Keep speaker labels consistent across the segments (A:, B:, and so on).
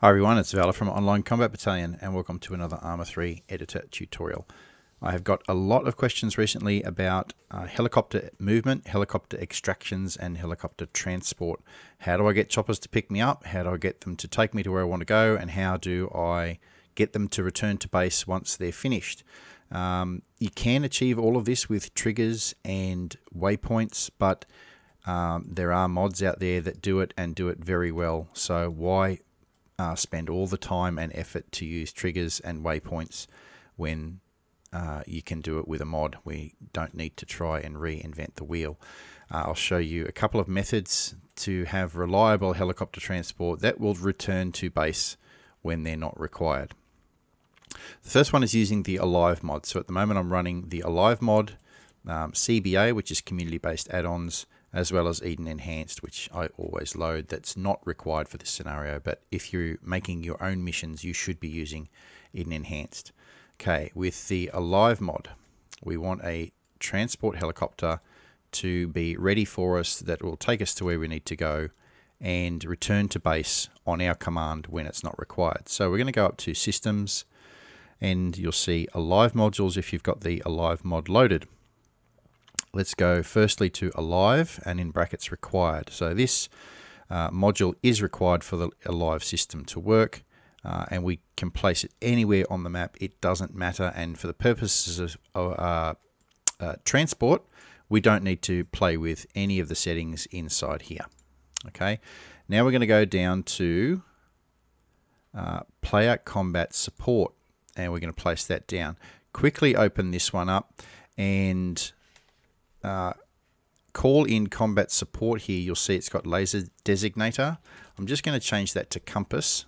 A: Hi everyone, it's Valor from Online Combat Battalion and welcome to another Arma 3 editor tutorial. I have got a lot of questions recently about helicopter movement, helicopter extractions and helicopter transport. How do I get choppers to pick me up? How do I get them to take me to where I want to go? And how do I get them to return to base once they're finished? You can achieve all of this with triggers and waypoints, but there are mods out there that do it and do it very well. So why spend all the time and effort to use triggers and waypoints when you can do it with a mod? We don't need to try and reinvent the wheel. I'll show you a couple of methods to have reliable helicopter transport that will return to base when they're not required. The first one is using the Alive mod. So at the moment I'm running the Alive mod, CBA, which is community-based add-ons, as well as Eden Enhanced, which I always load. That's not required for this scenario, but if you're making your own missions, you should be using Eden Enhanced. Okay, with the Alive mod, we want a transport helicopter to be ready for us that will take us to where we need to go and return to base on our command when it's not required. So we're going to go up to Systems, and you'll see Alive modules if you've got the Alive mod loaded. Let's go firstly to Alive and in brackets required. So this module is required for the Alive system to work, and we can place it anywhere on the map. It doesn't matter, and for the purposes of transport, we don't need to play with any of the settings inside here. Okay, now we're going to go down to Player Combat Support, and we're going to place that down. Quickly open this one up and call in combat support here. You'll see it's got laser designator. I'm just going to change that to compass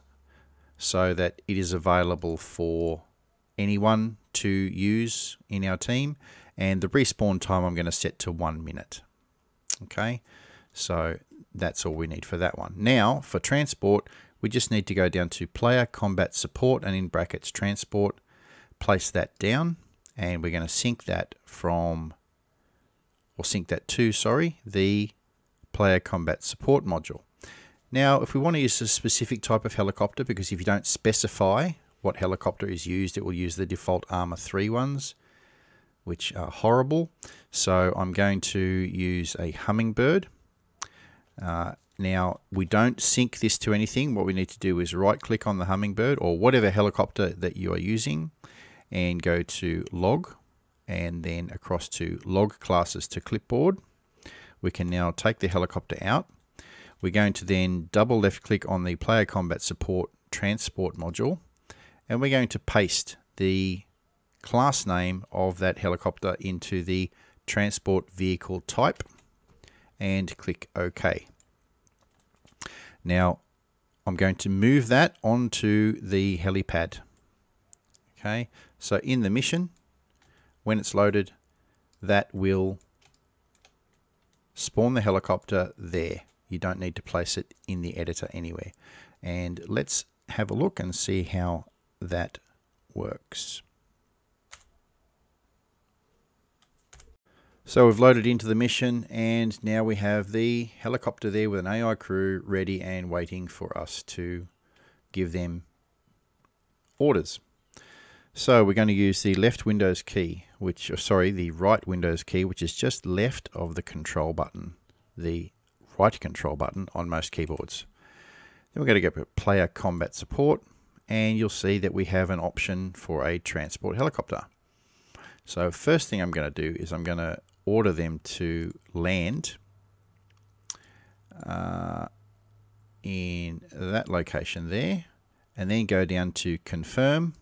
A: so that it is available for anyone to use in our team, and the respawn time I'm going to set to 1 minute. Okay, so that's all we need for that one. Now for transport, we just need to go down to player combat support and in brackets transport, place that down, and we're going to sync that to the player combat support module. Now, if we want to use a specific type of helicopter, because if you don't specify what helicopter is used, it will use the default Arma 3 ones, which are horrible. So I'm going to use a Hummingbird. Now, we don't sync this to anything. What we need to do is right click on the Hummingbird or whatever helicopter that you are using and go to Log, and then across to Log Classes to Clipboard. We can now take the helicopter out. We're going to then double left click on the Player Combat Support Transport module, and we're going to paste the class name of that helicopter into the transport vehicle type and click OK. Now I'm going to move that onto the helipad. Okay, so in the mission, when it's loaded, that will spawn the helicopter there. You don't need to place it in the editor anywhere. And let's have a look and see how that works. So we've loaded into the mission, and now we have the helicopter there with an AI crew ready and waiting for us to give them orders. So we're going to use the left Windows key, the right Windows key, which is just left of the control button, the right control button on most keyboards. Then we're going to go to Player Combat Support, and you'll see that we have an option for a transport helicopter. So first thing I'm going to do is I'm going to order them to land in that location there, and then go down to Confirm,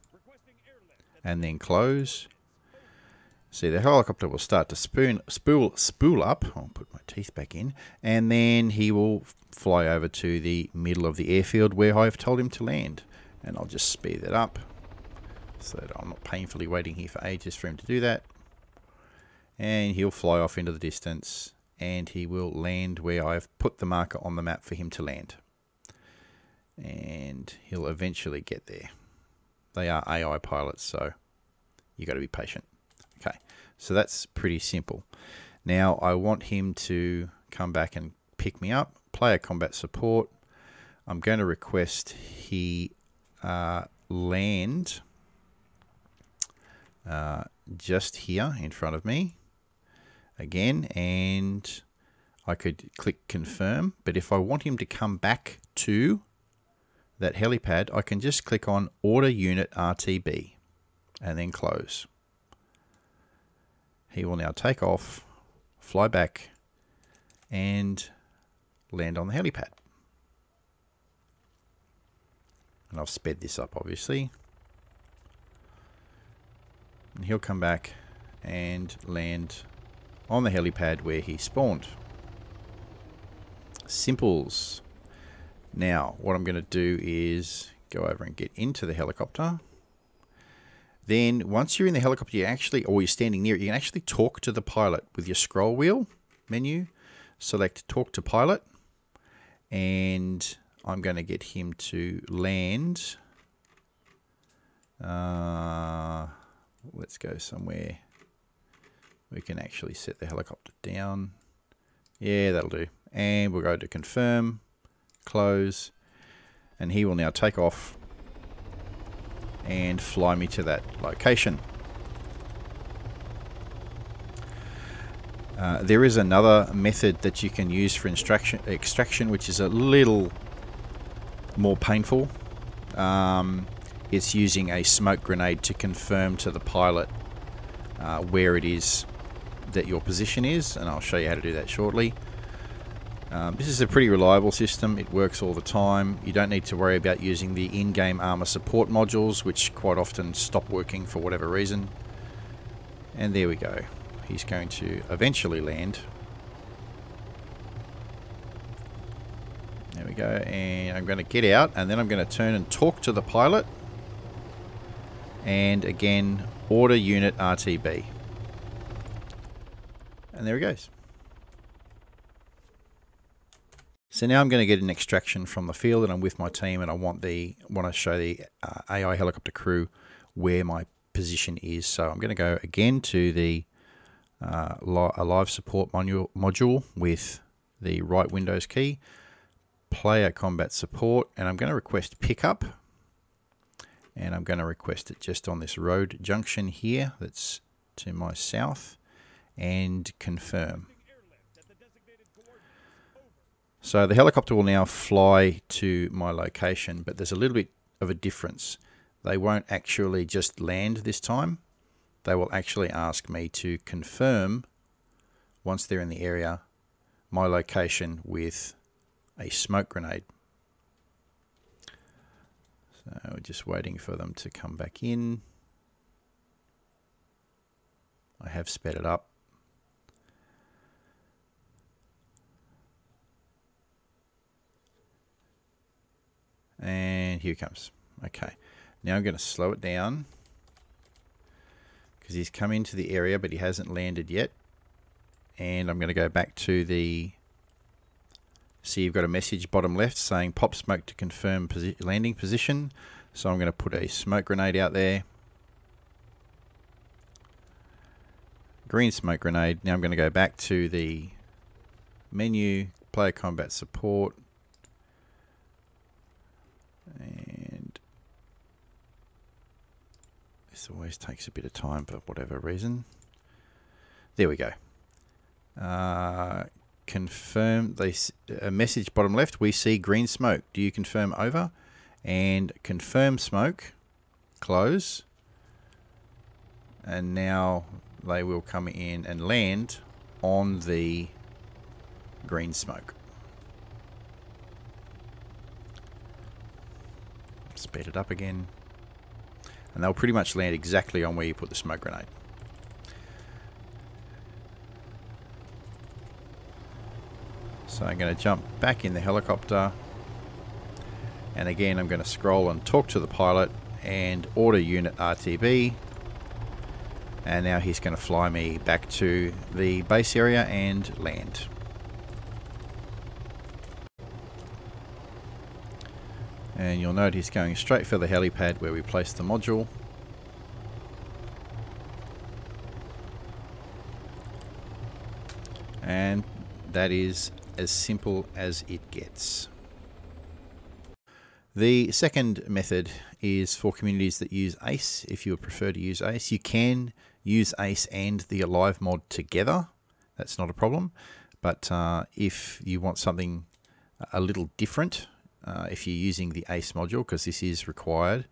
A: and then close. See, the helicopter will start to spool up. I'll put my teeth back in, and then he will fly over to the middle of the airfield where I've told him to land. And I'll just speed that up so that I'm not painfully waiting here for ages for him to do that. And he'll fly off into the distance, and he will land where I've put the marker on the map for him to land. And he'll eventually get there. They are AI pilots, so you got to be patient. Okay, so that's pretty simple. Now I want him to come back and pick me up. Player Combat Support. I'm going to request he land just here in front of me again, and I could click confirm, but if I want him to come back to that helipad, I can just click on Order Unit RTB and then close. He will now take off, fly back, and land on the helipad. And I've sped this up, obviously. And he'll come back and land on the helipad where he spawned. Simples. Now, what I'm going to do is go over and get into the helicopter. Then, once you're in the helicopter, or you're standing near it, you can actually talk to the pilot with your scroll wheel menu. Select Talk to Pilot, and I'm going to get him to land. Let's go somewhere we can actually set the helicopter down. Yeah, that'll do. And we'll go to confirm, close, and he will now take off and fly me to that location. There is another method that you can use for extraction, which is a little more painful. It's using a smoke grenade to confirm to the pilot where it is that your position is, and I'll show you how to do that shortly. This is a pretty reliable system. It works all the time. You don't need to worry about using the in-game Arma support modules, which quite often stop working for whatever reason. And there we go. He's going to eventually land. There we go. And I'm going to get out, and then I'm going to turn and talk to the pilot. And again, Order Unit RTB. And there he goes. So now I'm going to get an extraction from the field, and I'm with my team, and I want to show the AI helicopter crew where my position is. So I'm going to go again to the live support module with the right Windows key, player combat support, and I'm going to request pickup, and I'm going to request it just on this road junction here that's to my south, and confirm. So the helicopter will now fly to my location, but there's a little bit of a difference. They won't actually just land this time. They will actually ask me to confirm, once they're in the area, my location with a smoke grenade. So we're just waiting for them to come back in. I have sped it up. And here he comes. Okay, now I'm going to slow it down because he's come into the area, but he hasn't landed yet. And I'm going to go back to the... See, you've got a message bottom left saying pop smoke to confirm landing position. So I'm going to put a smoke grenade out there. Green smoke grenade. Now I'm going to go back to the menu, player combat support. And this always takes a bit of time for whatever reason. There we go. Confirm this message bottom left. We see green smoke. Do you confirm over? And confirm smoke. Close. And now they will come in and land on the green smoke. Speed it up again, and they'll pretty much land exactly on where you put the smoke grenade. So I'm going to jump back in the helicopter, and again I'm going to scroll and talk to the pilot and Order Unit RTB, and now he's going to fly me back to the base area and land. And you'll note he's going straight for the helipad where we placed the module. And that is as simple as it gets. The second method is for communities that use ACE. If you would prefer to use ACE, you can use ACE and the Alive mod together. That's not a problem. But if you want something a little different, if you're using the ACE module, because this is required,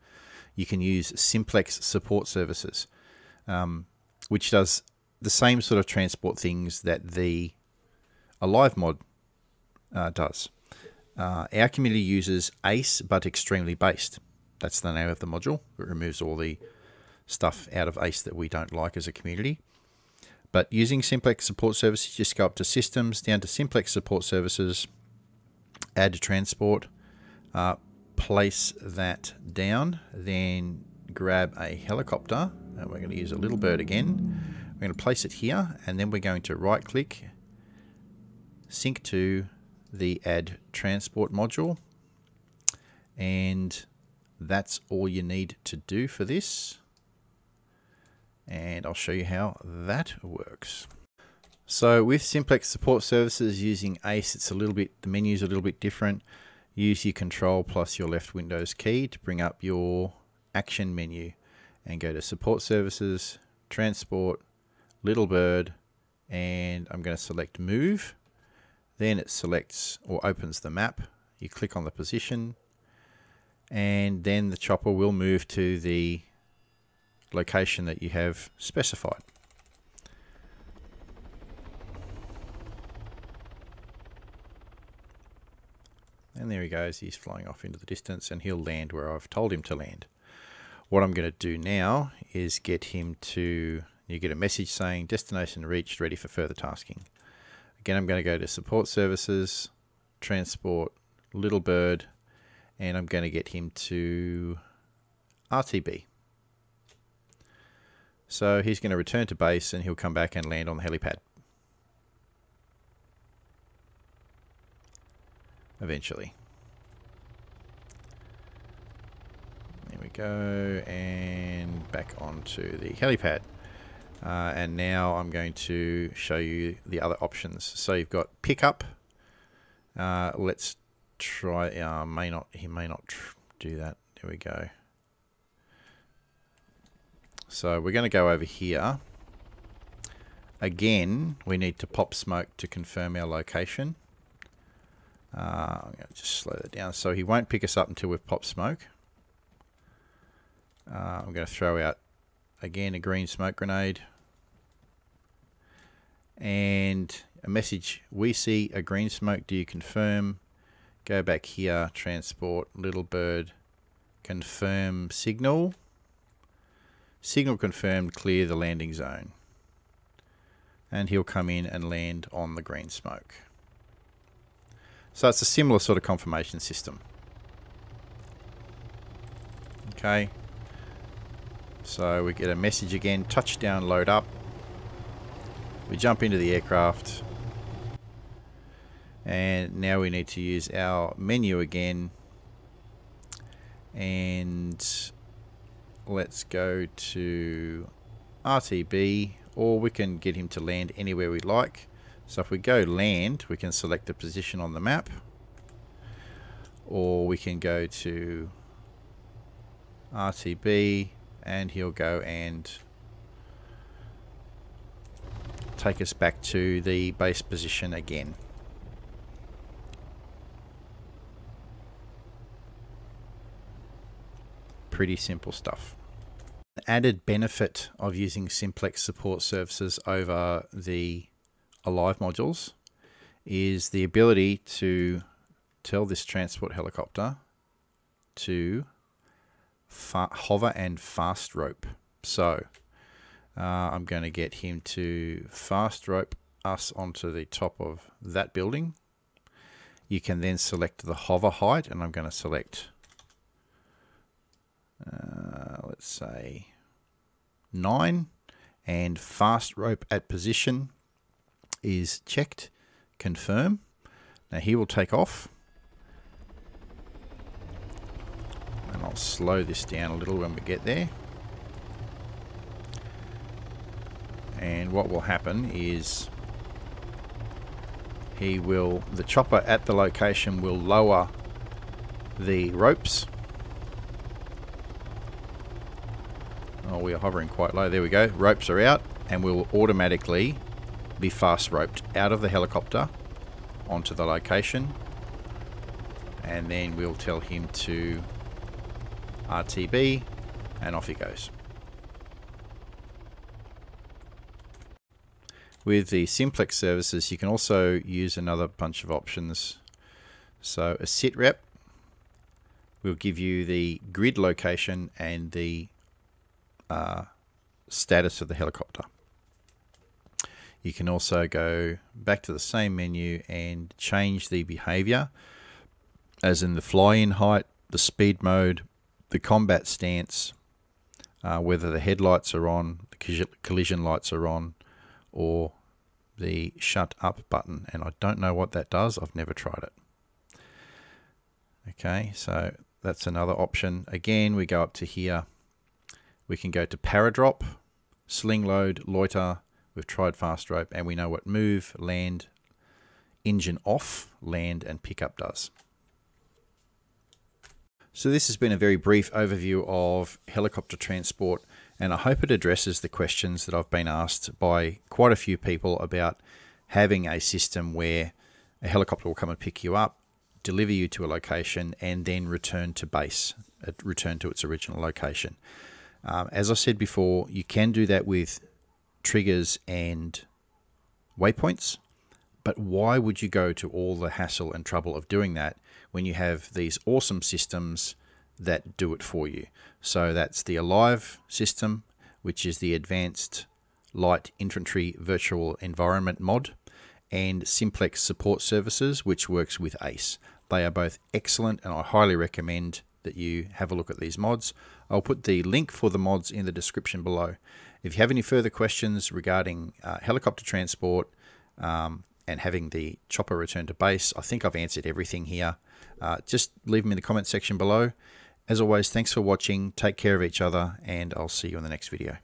A: you can use Simplex Support Services, which does the same sort of transport things that the Alive mod does. Our community uses ACE, but extremely based. That's the name of the module. It removes all the stuff out of ACE that we don't like as a community. But using Simplex Support Services, just go up to Systems, down to Simplex Support Services, add transport, place that down, then grab a helicopter, and we're going to use a little bird again. We're going to place it here, and then we're going to right click, sync to the Add Transport module, and that's all you need to do for this. And I'll show you how that works. So with Simplex Support Services using ACE, it's a little bit, the menu's a little bit different. Use your Control plus your left Windows key to bring up your action menu and go to Support Services, Transport, Little Bird, and I'm going to select Move. Then it selects or opens the map. You click on the position, and then the chopper will move to the location that you have specified. And there he goes, he's flying off into the distance, and he'll land where I've told him to land. What I'm going to do now is get him to, you get a message saying destination reached, ready for further tasking. Again, I'm going to go to Support Services, Transport, Little Bird, and I'm going to get him to RTB. So he's going to return to base, and he'll come back and land on the helipad eventually. There we go, and back onto the helipad. And now I'm going to show you the other options. So you've got pickup. Let's try. He may not do that. There we go. So we're going to go over here. Again, we need to pop smoke to confirm our location. I'm going to just slow that down. So he won't pick us up until we've popped smoke. I'm going to throw out, again, a green smoke grenade. And a message, we see a green smoke, do you confirm? Go back here, transport, Little Bird, confirm signal. Signal confirmed, clear the landing zone. And he'll come in and land on the green smoke. So it's a similar sort of confirmation system. Okay. So we get a message again, touchdown, load up. We jump into the aircraft. And now we need to use our menu again. And let's go to RTB, or we can get him to land anywhere we like. So if we go land, we can select the position on the map, or we can go to RTB and he'll go and take us back to the base position again. Pretty simple stuff. An added benefit of using Simplex Support Services over the Alive modules is the ability to tell this transport helicopter to hover and fast rope. So I'm going to get him to fast rope us onto the top of that building. You can then select the hover height, and I'm going to select let's say 9, and fast rope at position is checked. Confirm. Now he will take off, and I'll slow this down a little when we get there. And what will happen is the chopper at the location will lower the ropes. Oh, we are hovering quite low. There we go. Ropes are out, and we'll automatically be fast roped out of the helicopter onto the location, and then we'll tell him to RTB, and off he goes. With the Simplex services, you can also use another bunch of options. So a sit rep will give you the grid location and the status of the helicopter. You can also go back to the same menu and change the behavior, as in the fly-in height, the speed mode, the combat stance, whether the headlights are on, the collision lights are on, or the shut up button. And I don't know what that does. I've never tried it. Okay, so that's another option. Again, we go up to here. We can go to paradrop, sling load, loiter. We've tried fast rope, and we know what move, land, engine off, land, and pickup does. So this has been a very brief overview of helicopter transport, and I hope it addresses the questions that I've been asked by quite a few people about having a system where a helicopter will come and pick you up, deliver you to a location, and then return to base, return to its original location. As I said before, you can do that with triggers and waypoints, but why would you go to all the hassle and trouble of doing that when you have these awesome systems that do it for you? So that's the Alive system, which is the Advanced Light Infantry Virtual Environment mod, and Simplex Support Services, which works with ACE. They are both excellent, and I highly recommend that you have a look at these mods. I'll put the link for the mods in the description below. If you have any further questions regarding helicopter transport and having the chopper return to base, I think I've answered everything here. Just leave them in the comment section below. As always, thanks for watching. Take care of each other, and I'll see you in the next video.